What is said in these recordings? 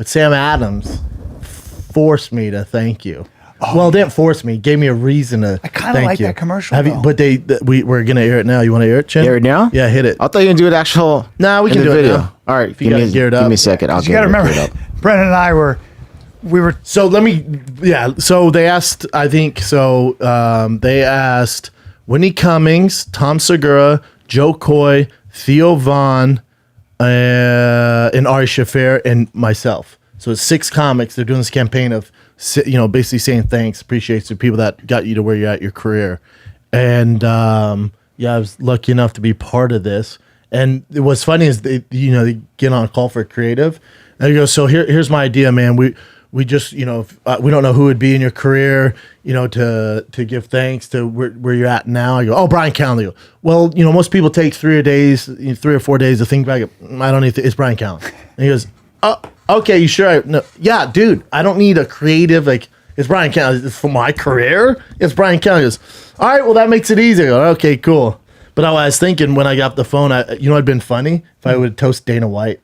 but Sam Adams forced me to thank you. Well, didn't force me. Gave me a reason to. I kind of like that commercial. Have you? But we're gonna air it now. You want to air it, Chin? Air it now? Yeah, hit it. I thought you were gonna do it actual. Nah, we can do video. it now. All right, you give gear it up. Give me a second. I'll You got to remember, Brennan and I were. So let me. Yeah. So they asked. I think so. They asked Whitney Cummings, Tom Segura, Joe Coy, Theo Vaughn, and Ari Shaffir, and myself. So it's 6 comics. They're doing this campaign of, basically saying thanks, appreciates the people that got you to where you're at your career. And I was lucky enough to be part of this. And what's funny is they get on a call for creative. And they go, so here's my idea, man. We just, we don't know who would be in your career, to give thanks to where you're at now. I go, oh, Bryan Callen. Go, well, most people take 3 or 4 days to think back. I don't need to, it's Bryan Callen. And he goes, oh, okay, you sure? No, yeah, dude, I don't need a creative, it's Bryan Callen. It's for my career? It's Bryan Callen. He goes, all right, well, that makes it easy. I go, okay, cool. But I was thinking when I got off the phone, it'd been funny if I would toast Dana White.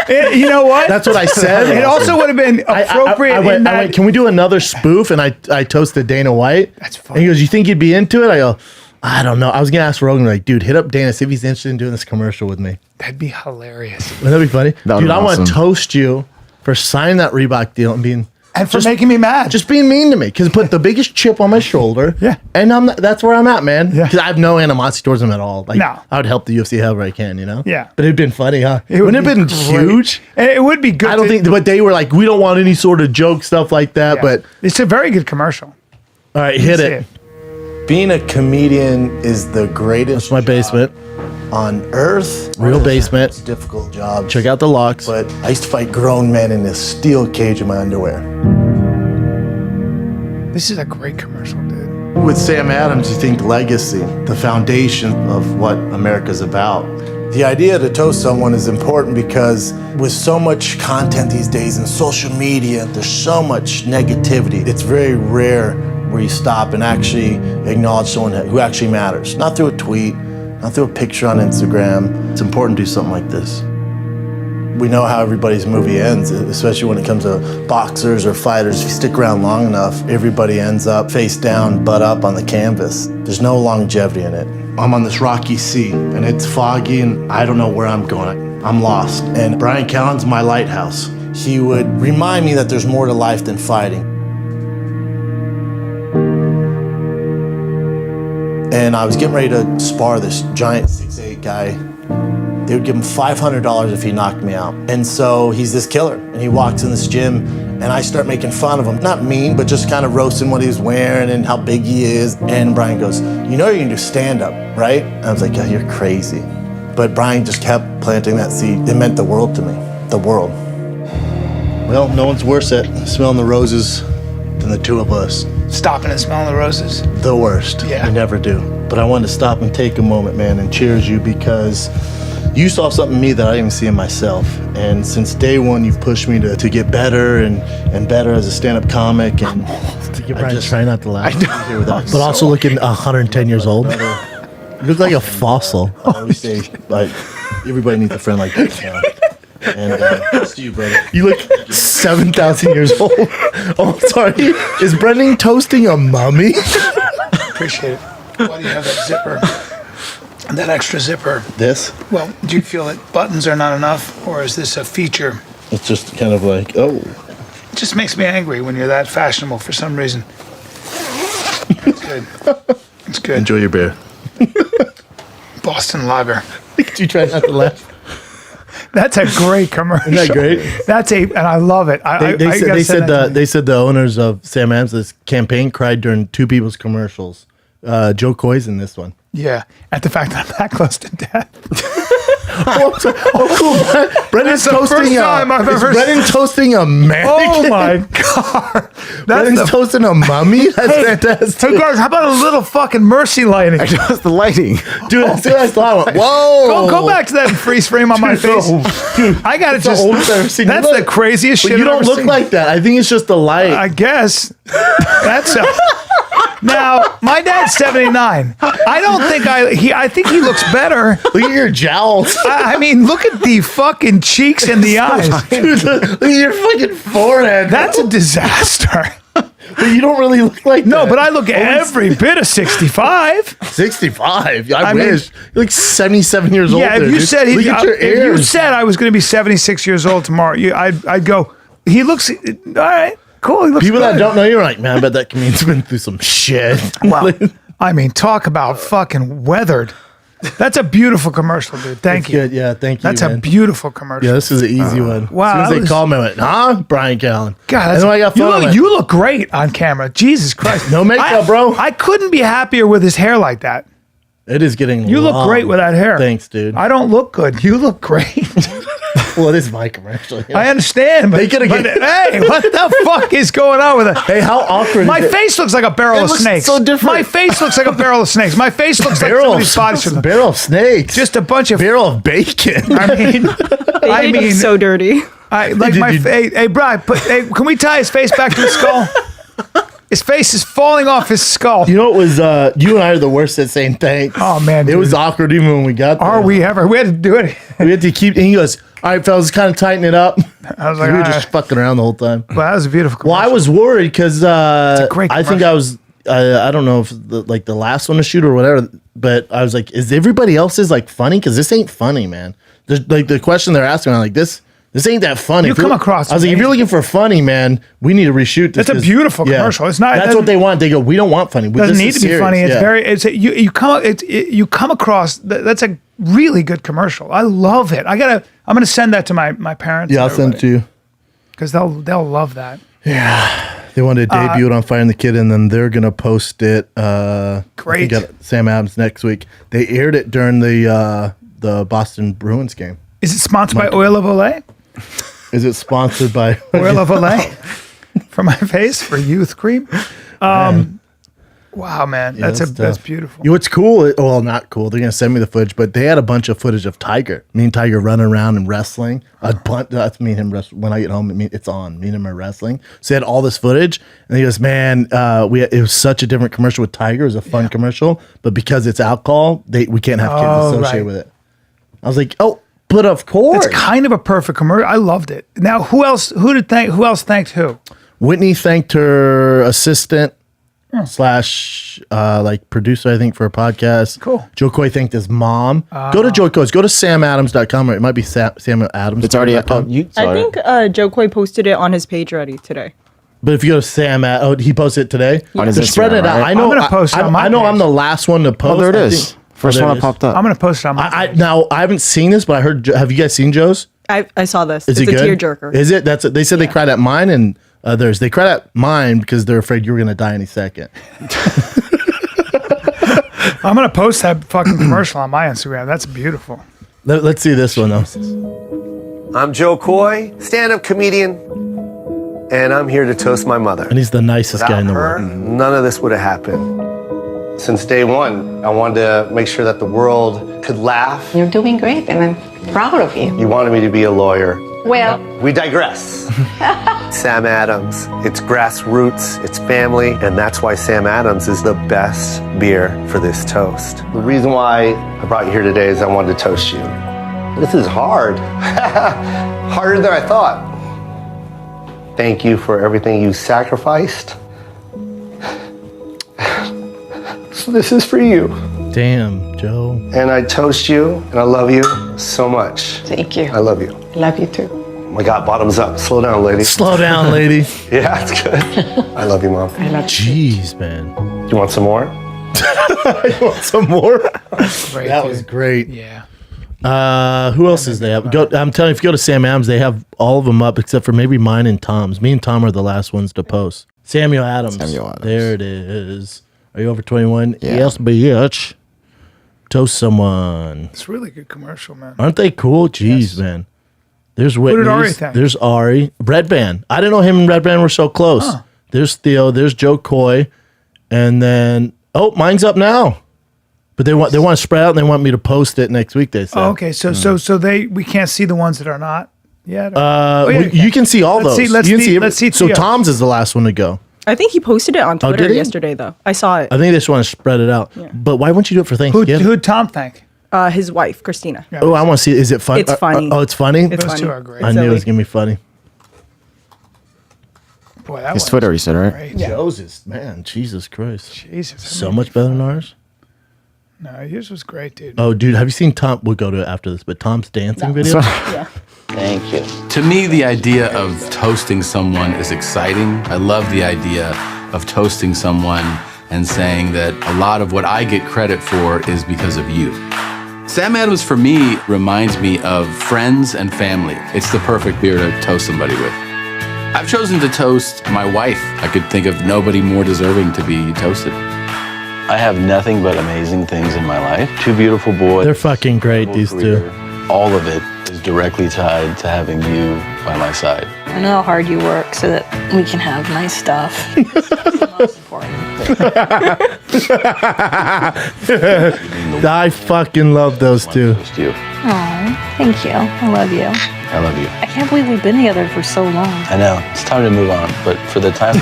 You know what? That's what I said. It also would have been appropriate. I went, can we do another spoof? And I toasted Dana White. That's funny. And he goes, you think you'd be into it? I go, I don't know. I was going to ask Rogan, dude, hit up Dana, see if he's interested in doing this commercial with me. That'd be hilarious. Wouldn't that be funny? Dude, I want to toast you for signing that Reebok deal and being... And for making me mad. Just being mean to me. Because it put the biggest chip on my shoulder. Yeah. And that's where I'm at, man. Yeah. Because I have no animosity towards him at all. No. I would help the UFC however I can, Yeah. But it'd been funny, huh? Wouldn't it have been huge? It would be good. I don't think... But they were like, we don't want any sort of joke stuff like that. Yeah. But... It's a very good commercial. All right, hit it. Being a comedian is the greatest. That's my basement. On earth. Real basement. It's a difficult job. Check out the locks. But I used to fight grown men in this steel cage in my underwear. This is a great commercial, dude. With Sam Adams, you think legacy, the foundation of what America's about. The idea to toast someone is important because with so much content these days in social media, there's so much negativity. It's very rare where you stop and actually acknowledge someone who actually matters. Not through a tweet, not through a picture on Instagram. It's important to do something like this. We know how everybody's movie ends, especially when it comes to boxers or fighters. If you stick around long enough, everybody ends up face down, butt up on the canvas. There's no longevity in it. I'm on this rocky sea, and it's foggy, and I don't know where I'm going. I'm lost. And Bryan Callen's my lighthouse. He would remind me that there's more to life than fighting. And I was getting ready to spar this giant 6'8" guy. They would give him $500 if he knocked me out. And so he's this killer. And he walks in this gym, and I start making fun of him. Not mean, but just kind of roasting what he's wearing and how big he is. And Bryan goes, you know you're gonna do stand-up, right? I was like, yeah, you're crazy. But Bryan just kept planting that seed. It meant the world to me, the world. Well, no one's worse at smelling the roses than the two of us. Stopping and smelling the roses. The worst. Yeah. You never do. But I wanted to stop and take a moment, man, and cheers you because you saw something in me that I didn't even see in myself. And since day one, you've pushed me to get better and better as a stand-up comic. And I just try not to laugh. I know. But also looking 110 years old. You look like a fossil. I always say, everybody needs a friend like this now. And it's to you, brother. You look 7,000 years old. Oh, sorry. Is Brendan toasting a mummy? Appreciate it. Why do you have that zipper? That extra zipper? This? Well, do you feel that buttons are not enough, or is this a feature? It's just kind of like, oh. It just makes me angry when you're that fashionable for some reason. It's good. It's good. Enjoy your beer. Boston Lager. Did you try not to laugh? That's a great commercial. Isn't that great? And I love it. They said the owners of Sam Adams' campaign cried during two people's commercials. Joe Coy's in this one. Yeah, at the fact that I'm that close to death. Cool. Brendan's toasting Brendan toasting a mannequin? Oh my god! Brendan's toasting a mummy? That's fantastic. Hey guys, how about a little fucking mercy lighting? That's the lighting. Dude, that's what I thought. Whoa! Go back to that freeze frame on my face. Dude, I gotta just. That's the craziest shit. You don't I've ever look seen. like that. I think it's just the light. I guess. That's Now, my dad's 79. I don't think I think he looks better. Look at your jowls. I mean, look at the fucking cheeks and the eyes. Dude, look at your fucking forehead. That's a disaster. But you don't really look like No, that. but I look every bit of 65. 65. I I mean- wish. You're like 77 years old. Yeah, if there, you dude. said look at your if you ears. said I was going to be 76 years old tomorrow, I'd go. He looks all right. Cool. He looks People good. that don't know you're like, man, I bet that comedian's been through some shit. Well, I mean, talk about fucking weathered. That's a beautiful commercial, dude. Thank you. Good. Yeah, thank you. That's a man. beautiful commercial. Yeah, this is an easy one. wow, As soon as that they was- called me, I went, huh? Brian Callen. God, and then I got phone. I went, you look great on camera. Jesus Christ. No makeup, bro. I couldn't be happier with his hair like that. it is getting You look long. great with that hair. Thanks, dude. I don't look good. You look great. Well, it is my commercial. Yeah. I understand, but, They coulda but get- hey, what the fuck is going on with it? Hey, how awkward My is it? face looks like a barrel It of looks snakes. so different. My face looks like a barrel of snakes. My face looks like Barrel somebody's body should look. barrel of snakes. Just a bunch of. barrel of bacon. I mean, I mean, so dirty. I like Did my. you- Hey, Brian, can we tie his face back to his skull? His face is falling off his skull. You know, it was you and I are the worst at saying thanks. Oh, man, it dude. was awkward even when we got there. Are we ever? We had to do it. We had to keep. And he goes, "All right, fellas, kind of tighten it up." I was like, we were all just right. fucking around the whole time. Well, that was a beautiful. Well, I commercial. was worried because great I think I was. I don't know if the last one to shoot or whatever, but I was like, "Is everybody else's like funny? Because this ain't funny, man." There's, like the question they're asking, I'm like, "This ain't that funny." You If you're- come across I was like, "If you're amazing. looking for funny, man, we need to reshoot this." That's a 'cause- beautiful commercial. It's not- it That's doesn't- what they want. They go, "We don't want funny. doesn't This need is to be serious." funny. It's Yeah. very. It's you come across. That's a really good commercial. I love it. I'm gonna send that to my parents. Yeah, I'll send it to you. because they'll love that. They wanted to debut it on Fire and the Kid, and then they're gonna post it. Great. I think at Sam Adams next week. They aired it during the Boston Bruins game. Is it sponsored by Oil of Olay? Is it sponsored by Oil of Olay for my face for youth cream. Wow, man, Yeah, that's tough. beautiful. You know what's cool? Well, not cool. They're gonna send me the footage, but they had a bunch of footage of Tiger. Me and Tiger running around and wrestling. That's me and him wrestling. When I get home, it's on. Me and him are wrestling. So they had all this footage, and he goes, "Man, it was such a different commercial with Tiger. It was a fun commercial, but because it's alcohol, we can't have kids associated right. with it." I was like, "Oh, but of course." It's kind of a perfect commercial. I loved it. Now, who else thanked who? Whitney thanked her assistant slash like producer, I think, for a podcast. Cool. Joe Coy thanked his mom. Go to Joe Coy's. Go to samadams.com, or it might be Samuel Adams. It's already up. You I saw it. think Joe Coy posted it on his page already today. But if you go to he posted it today. On his They're spreading Instagram, it out. right? I know. I'm gonna post it on my I know. I'm page. the last one to post. Oh, there it I is. think. First there one it that is. popped up. I'm gonna post it on my. Now I haven't seen this, but I heard. Have you guys seen Joe's? I saw this. Is it's it a good? tearjerker. Is it? They said they cried at mine and others. They cried at mine because they're afraid you were gonna die any second. I'm gonna post that fucking commercial on my Instagram. That's beautiful. Let's see this one though. I'm Joe Coy, stand-up comedian, and I'm here to toast my mother. And he's the nicest guy in the Without her, world. none of this would have happened. Since day one, I wanted to make sure that the world could laugh. You're doing great, and I'm proud of you. You wanted me to be a lawyer. Well, We digress. Sam Adams, it's grassroots, it's family, and that's why Sam Adams is the best beer for this toast. The reason why I brought you here today is I wanted to toast you. This is hard. Harder than I thought. Thank you for everything you sacrificed. So this is for you. Damn, Joe. And I toast you, and I love you so much. thank you. I love you. Love you too. Oh my God, bottoms up. Slow down, lady. Slow down, lady. Yeah, it's good. I love you, Mom. I love you. Jeez, man. You want some more? You want some more? Great, That dude. was great. Yeah. Who else is they have? I'm telling you, if you go to Sam Adams, they have all of them up except for maybe mine and Tom's. Me and Tom are the last ones to post. Samuel Adams. Samuel Adams. There it is. Are you over 21? Yeah. Yes, bitch. Toast someone. It's a really good commercial, man. Aren't they cool? Jeez, man. There's Whitney. did Ari think? There's Ari. Red Band. I didn't know him and Red Band were so close. There's Theo. There's Joe Coy. And then, mine's up now. But they want to spread out and they want me to post it next week, they said. Oh, okay, so we can't see the ones that are not yet. You can see all Let's those. see- let's You can see- it. let's see So Theo's. Tom's is the last one to go. I think he posted it on Oh, Twitter did he? yesterday, though. I saw it. I think they just want to spread it out. But why wouldn't you do it for Thanksgiving? Who'd Tom thank? His wife, Christina. Yeah. Oh, I want to see. Is it fun? It's funny. Oh, it's funny. It's Those funny. two are great. I knew it was gonna be funny. Boy, that His one's Twitter, you said, right? great. Joe's is man, Jesus Christ, Jesus. so much better than ours. No, yours was great, dude. Oh, dude, have you seen Tom? We'll go to it after this, but Tom's dancing video. Yeah. Thank you. To me, the idea of toasting someone is exciting. I love the idea of toasting someone and saying that a lot of what I get credit for is because of you. Sam Adams, for me, reminds me of friends and family. It's the perfect beer to toast somebody with. I've chosen to toast my wife. I could think of nobody more deserving to be toasted. I have nothing but amazing things in my life. 2 beautiful boys. They're fucking great, these two. All of it is directly tied to having you by my side. I know how hard you work so that we can have nice stuff. That's the most important. I fucking love those two. Toast you. Aw, thank you. I love you. I love you. I can't believe we've been together for so long. I know, it's time to move on, but for the time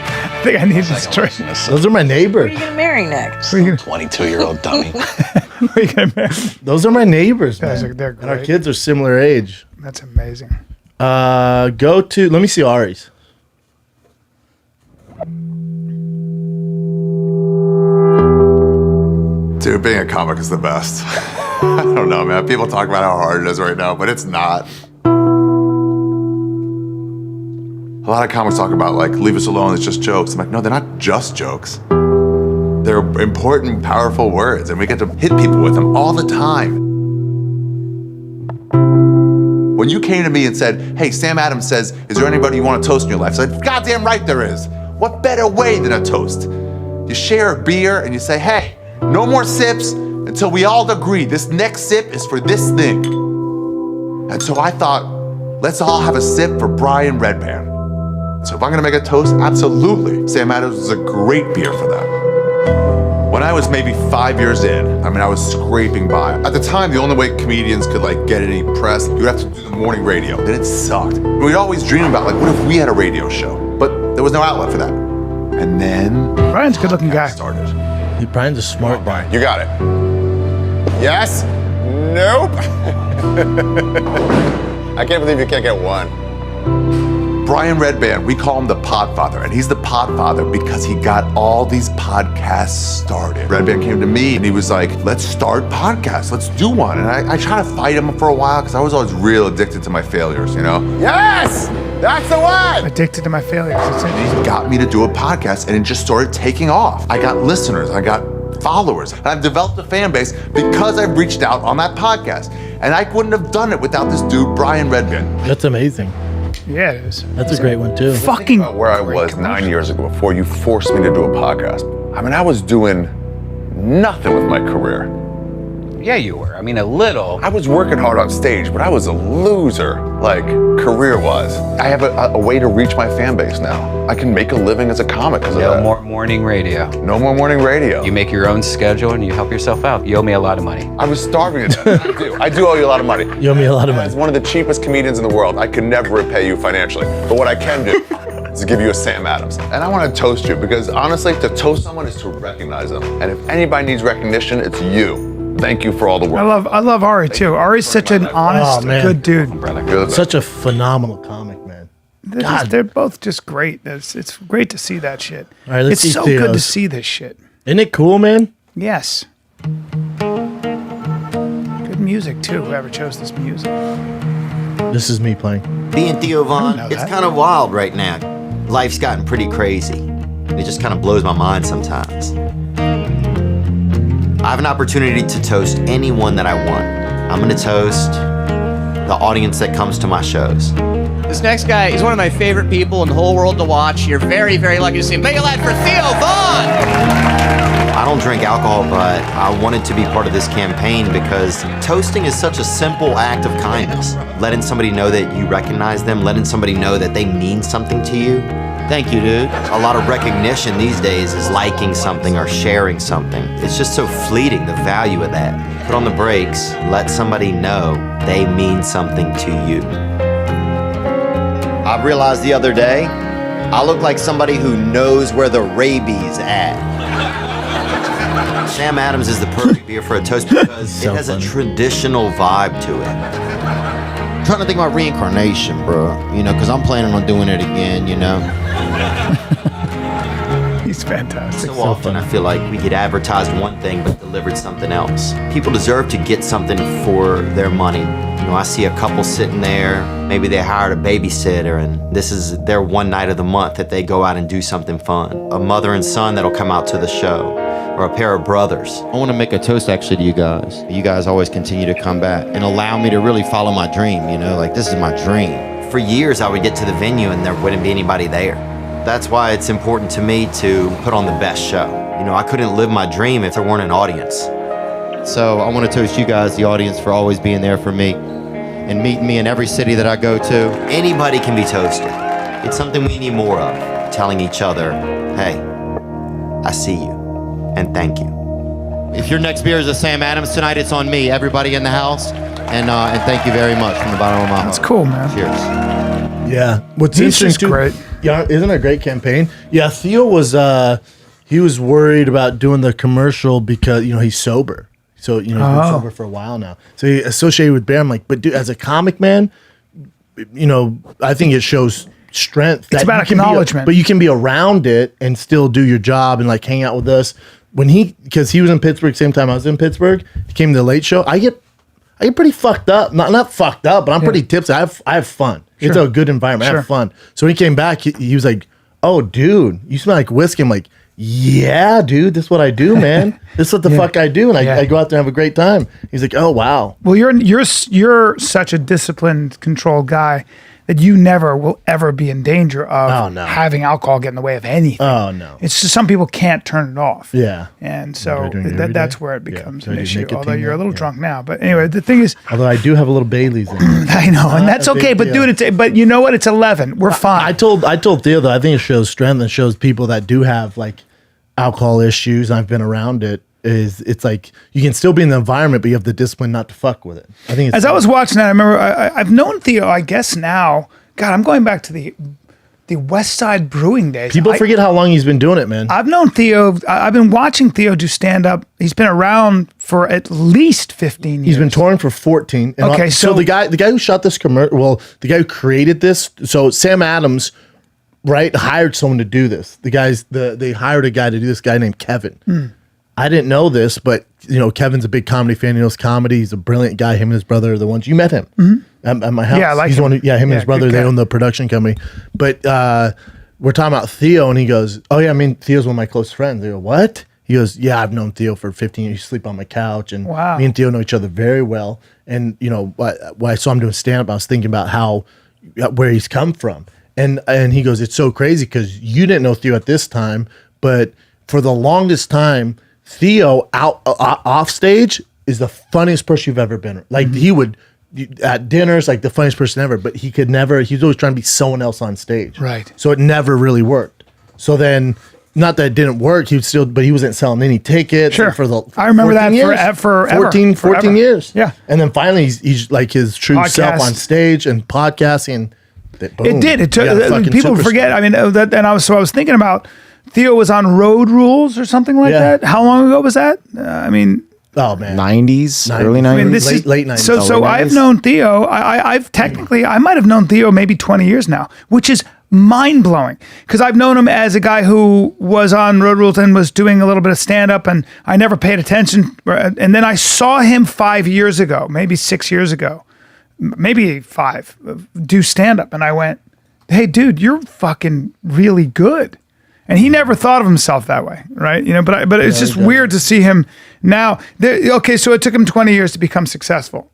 I think I need this story. Those are my Who are neighbors. you gonna marry next? 22-year-old dummy. Who you gonna marry? Those are my neighbors, Guys man. are- they're And our great. kids are similar age. That's amazing. Go to. Let me see Ari's. Dude, being a comic is the best. I don't know, man. People talk about how hard it is right now, but it's not. A lot of comics talk about, like, leave us alone, it's just jokes. I'm like, no, they're not just jokes. They're important, powerful words, and we get to hit people with them all the time. When you came to me and said, hey, Sam Adams says, is there anybody you want to toast in your life? I said, goddamn right there is. What better way than a toast? You share a beer and you say, hey, no more sips until we all agree this next sip is for this thing. And so I thought, let's all have a sip for Bryan Red Band. So if I'm gonna make a toast, absolutely. Sam Adams is a great beer for that. When I was maybe 5 years in, I mean, I was scraping by. At the time, the only way comedians could like get any press, you'd have to do the morning radio. Then it sucked. We'd always dream about like, what if we had a radio show? But there was no outlet for that. And then Bryan's a good-looking guy. started. Dude, Brian's a smart guy. You got it. Yes? Nope. I can't believe you can't get one. Bryan Red Band, we call him the Podfather, and he's the Podfather because he got all these podcasts started. Red Band came to me and he was like, let's start podcasts, let's do one. And I tried to fight him for a while because I was always real addicted to my failures, you know? Yes! That's the one! Addicted to my failures. It's interesting. He got me to do a podcast and it just started taking off. I got listeners, I got followers, and I've developed a fan base because I've reached out on that podcast. And I wouldn't have done it without this dude, Bryan Red Band. That's amazing. Yeah, it is. That's a great one too. Fucking About where I was 9 years ago before you forced me to do a podcast. I mean, I was doing nothing with my career. Yeah, you were. I mean, a little. I was working hard on stage, but I was a loser, like, career-wise. I have a way to reach my fan base now. I can make a living as a comic because of No that. more morning radio. No more morning radio. You make your own schedule and you help yourself out. You owe me a lot of money. I was starving to death. I do owe you a lot of money. You owe me a lot of money. As one of the cheapest comedians in the world, I could never repay you financially. But what I can do is give you a Sam Adams. And I want to toast you because honestly, to toast someone is to recognize them. And if anybody needs recognition, it's you. Thank you for all the work. I love Ari too. Ari's such an honest, Oh, man. good dude. Brother. You're the best. Such a phenomenal comic, man. They're both just great. It's great to see that shit. All right, let's It's see so good to Theo's. see this shit. Isn't it cool, man? Yes. Good music too. Whoever chose this music. This is me playing. Being Theo Von, know it's that. kind of wild right now. Life's gotten pretty crazy. It just kind of blows my mind sometimes. I have an opportunity to toast anyone that I want. I'm gonna toast the audience that comes to my shows. This next guy, he's one of my favorite people in the whole world to watch. You're very, very lucky to see him. Make a loud for Theo Von! I don't drink alcohol, but I wanted to be part of this campaign because toasting is such a simple act of kindness. Letting somebody know that you recognize them, letting somebody know that they mean something to you. Thank you, dude. A lot of recognition these days is liking something or sharing something. It's just so fleeting, the value of that. Put on the brakes, let somebody know they mean something to you. I realized the other day, I look like somebody who knows where the rabies at. Sam Adams is the perfect beer for a toast because it has a traditional vibe to it. I'm trying to think about reincarnation, bro. Because I'm planning on doing it again, He's fantastic. So often I feel like we get advertised one thing but delivered something else. People deserve to get something for their money. I see a couple sitting there, maybe they hired a babysitter and this is their one night of the month that they go out and do something fun. A mother and son that'll come out to the show, or a pair of brothers. I want to make a toast actually to you guys. You guys always continue to come back and allow me to really follow my dream, this is my dream. For years I would get to the venue and there wouldn't be anybody there. That's why it's important to me to put on the best show. I couldn't live my dream if there weren't an audience. So I want to toast you guys, the audience, for always being there for me and meeting me in every city that I go to. Anybody can be toasted. It's something we need more of. Telling each other, hey, I see you, and thank you. If your next beer is a Sam Adams tonight, it's on me, everybody in the house. And thank you very much from the bottom of my heart. That's cool, man. Cheers. Yeah. What's He's interesting just too, great. Yeah, isn't it a great campaign? Yeah, Theo was he was worried about doing the commercial because he's sober. So he's been sober for a while now. So he associated with Bear. I'm like, but dude, as a comic man, I think it shows strength. It's about acknowledgement. But you can be around it and still do your job and like hang out with us. Because he was in Pittsburgh same time I was in Pittsburgh, he came to the Late Show. I get pretty fucked up. Not fucked up, but I'm pretty tipsy. I have fun. Sure. It's a good environment. I have fun. So when he came back, he was like, "Oh, dude, you smell like whiskey." I'm like, "Yeah, dude, this is what I do, man. This is what the fuck I do." And I go out there and have a great time. He's like, "Oh, wow." Well, you're such a disciplined, controlled guy that you never will ever be in danger of having alcohol get in the way of anything. Oh, no. It's just some people can't turn it off. Yeah. And so that's where it becomes an issue. nicotine Although you're a little now? drunk now. But anyway, the thing is... Although I do have a little Bailey's in it. I know, and that's okay. But dude, but you know what? It's 11. We're fine. I told Theo, though, I think it shows strength and shows people that do have like alcohol issues, and I've been around it, it's like you can still be in the environment, but you have the discipline not to fuck with it. I think As I was watching that, I remember I've known Theo, I guess now... God, I'm going back to the West Side Brewing days. People forget how long he's been doing it, man. I've known Theo. I've been watching Theo do stand up. He's been around for at least 15 years. He's been touring for 14. And okay, so the guy who shot this commercial, the guy who created this, so Sam Adams, right, hired someone to do this. They hired a guy to do this, guy named Kevin. I didn't know this, but Kevin's a big comedy fan. He knows comedy. He's a brilliant guy. Him and his brother are the ones you met him at my house. Yeah, I like He's him. One who, him and his brother. They own the production company. But we're talking about Theo, and he goes, "Oh yeah, Theo's one of my close friends." They go, "What?" He goes, "Yeah, I've known Theo for 15 years. You sleep on my couch, and me and Theo know each other very well." And when I saw him doing stand up, I was thinking about where he's come from, and he goes, "It's so crazy because you didn't know Theo at this time, but for the longest time." Theo off stage is the funniest person you've ever been. Like he would at dinners, like the funniest person ever, but he could never. He was always trying to be someone else on stage, right? So it never really worked. So then, not that it didn't work, but he wasn't selling any tickets. Sure. For I remember that years, forever. 14 years. Yeah. And then finally, he's like his true self on stage and podcasting. Boom, it did. It took people forget. I mean, and I was thinking about. Theo was on Road Rules or something like that. How long ago was that? oh man, 90s, early 90s. I mean, this is late 90s. So I've known Theo. I've technically, I might have known Theo maybe 20 years now, which is mind blowing because I've known him as a guy who was on Road Rules and was doing a little bit of stand up, and I never paid attention. And then I saw him 5 years ago, maybe 6 years ago, maybe 5, do stand up, and I went, "Hey, dude, you're fucking really good." And he never thought of himself that way, right? But it's just weird to see him now. Okay, so it took him 20 years to become successful.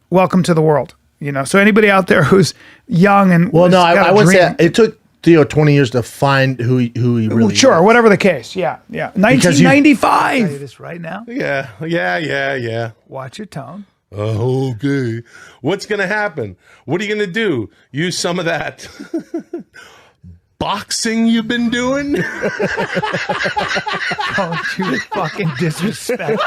Welcome to the world, So anybody out there who's young and I would say it took Theo 20 years to find who he really. Sure, is. whatever the case. Yeah. 1995. I'll tell you this right now. Yeah. Watch your tone. Okay. What's gonna happen? What are you gonna do? Use some of that boxing you've been doing? Don't you fucking disrespect.